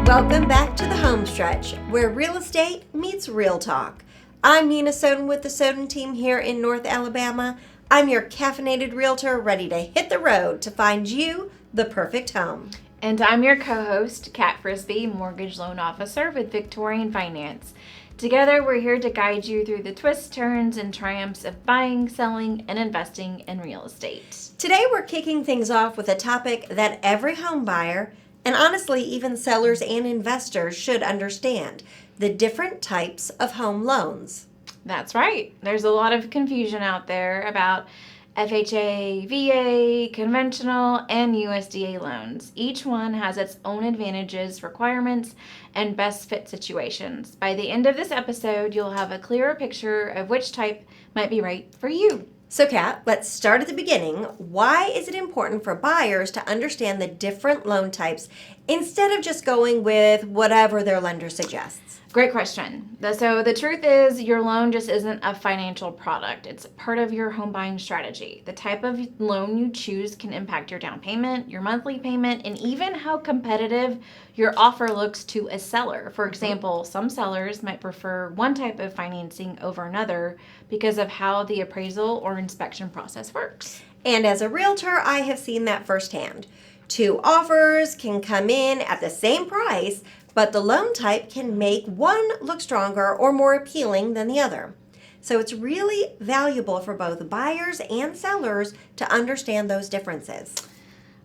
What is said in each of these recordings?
Welcome back to the home stretch, where real estate meets real talk. I'm Nina Soden with the Soden Team here in North Alabama. I'm your caffeinated realtor ready to hit the road to find you the perfect home. And I'm your co-host, Kat Frisby, mortgage loan officer with Victorian Finance. Together, we're here to guide you through the twists, turns, and triumphs of buying, selling, and investing in real estate. Today, we're kicking things off with a topic that every home buyer, and honestly, even sellers and investors should understand: the different types of home loans. That's right. There's a lot of confusion out there about FHA, VA, conventional, and USDA loans. Each one has its own advantages, requirements, and best fit situations. By the end of this episode, you'll have a clearer picture of which type might be right for you. So, Kat, let's start at the beginning. Why is it important for buyers to understand the different loan types instead of just going with whatever their lender suggests? Great question. So the truth is, your loan just isn't a financial product. It's part of your home buying strategy. The type of loan you choose can impact your down payment, your monthly payment, and even how competitive your offer looks to a seller. For example, some sellers might prefer one type of financing over another because of how the appraisal or inspection process works. And as a realtor, I have seen that firsthand. Two offers can come in at the same price, but the loan type can make one look stronger or more appealing than the other. So it's really valuable for both buyers and sellers to understand those differences.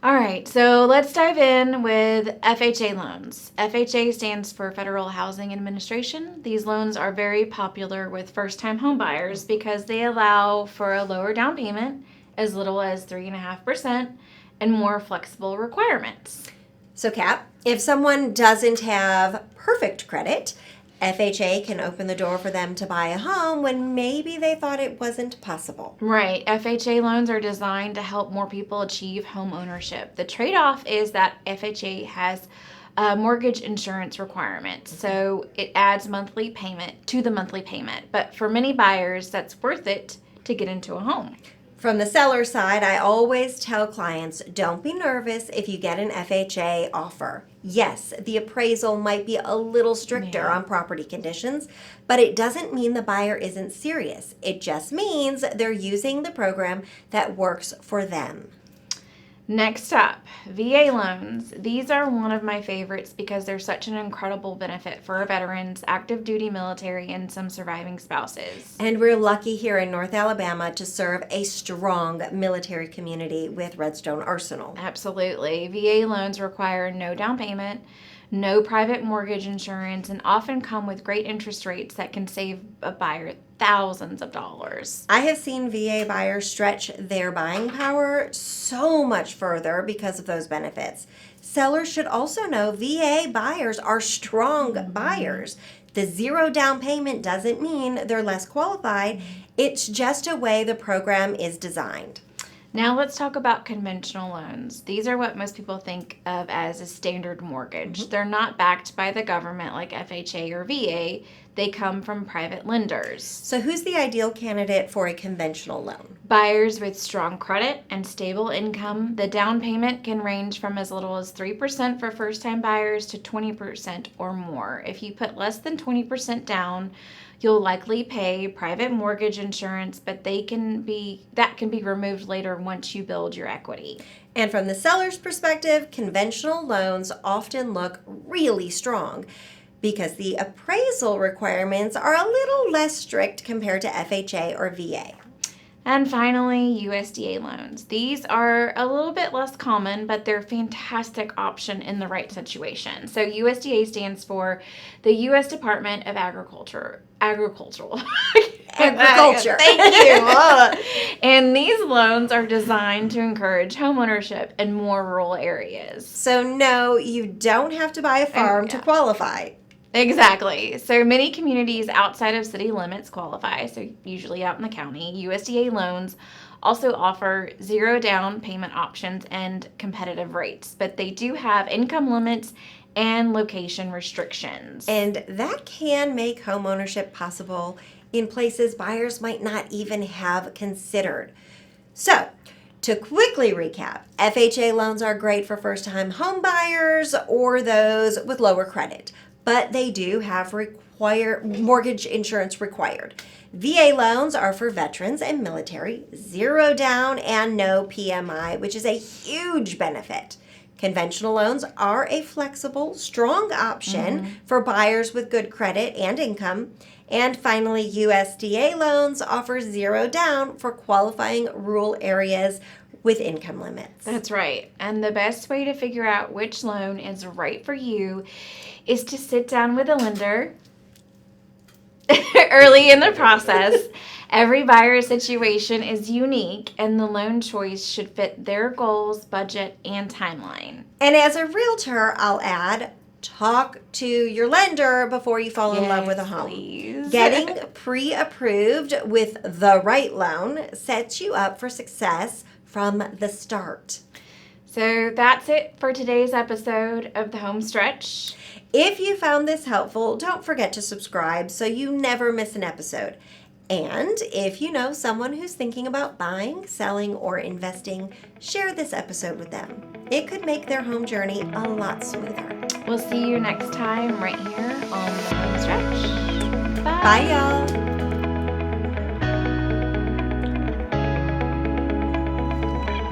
All right, so let's dive in with FHA loans. FHA stands for Federal Housing Administration. These loans are very popular with first-time home buyers because they allow for a lower down payment, as little as 3.5%, and more flexible requirements. So, Kat, if someone doesn't have perfect credit, FHA can open the door for them to buy a home when maybe they thought it wasn't possible. Right. FHA loans are designed to help more people achieve home ownership. The trade-off is that FHA has mortgage insurance requirements, so it adds monthly payment to the monthly payment. But for many buyers, that's worth it to get into a home. From the seller side, I always tell clients, don't be nervous if you get an FHA offer. Yes, the appraisal might be a little stricter on property conditions, but it doesn't mean the buyer isn't serious. It just means they're using the program that works for them. Next up, VA loans. These are one of my favorites because they're such an incredible benefit for our veterans, active duty military, and some surviving spouses. And we're lucky here in North Alabama to serve a strong military community with Redstone Arsenal. Absolutely. VA loans require no down payment, no private mortgage insurance, and often come with great interest rates that can save a buyer thousands of dollars. I have seen VA buyers stretch their buying power so much further because of those benefits. Sellers should also know VA buyers are strong buyers. The zero down payment doesn't mean they're less qualified. It's just a way the program is designed. Now let's talk about conventional loans. These are what most people think of as a standard mortgage. They're not backed by the government like FHA or VA. They come from private lenders. So who's the ideal candidate for a conventional loan? Buyers with strong credit and stable income. The down payment can range from as little as 3% for first-time buyers to 20% or more. If you put less than 20% down, you'll likely pay private mortgage insurance, but that can be removed later once you build your equity. And from the seller's perspective, conventional loans often look really strong because the appraisal requirements are a little less strict compared to FHA or VA. And finally, USDA loans. These are a little bit less common, but they're a fantastic option in the right situation. So USDA stands for the U.S. Department of Agriculture. Agriculture. Thank you. And these loans are designed to encourage homeownership in more rural areas. So no, you don't have to buy a farm to qualify. Exactly. So many communities outside of city limits qualify, so usually out in the county. USDA loans also offer zero down payment options and competitive rates, but they do have income limits and location restrictions. And that can make homeownership possible in places buyers might not even have considered. So, To quickly recap, FHA loans are great for first-time home buyers or those with lower credit, but they do have mortgage insurance required. VA loans are for veterans and military, 0 down and no PMI, which is a huge benefit. Conventional loans are a flexible, strong option for buyers with good credit and income. And finally, USDA loans offer 0 down for qualifying rural areas with income limits. That's right. And the best way to figure out which loan is right for you is to sit down with a lender early in the process. Every buyer's situation is unique, and the loan choice should fit their goals, budget, and timeline. And as a realtor, I'll add, talk to your lender before you fall in love with a home. Please. Getting pre-approved with the right loan sets you up for success from the start. So that's it for today's episode of The Home Stretch. If you found this helpful, don't forget to subscribe so you never miss an episode. And if you know someone who's thinking about buying, selling, or investing, share this episode with them. It could make their home journey a lot smoother. We'll see you next time right here on The Home Stretch. Bye. Bye, y'all.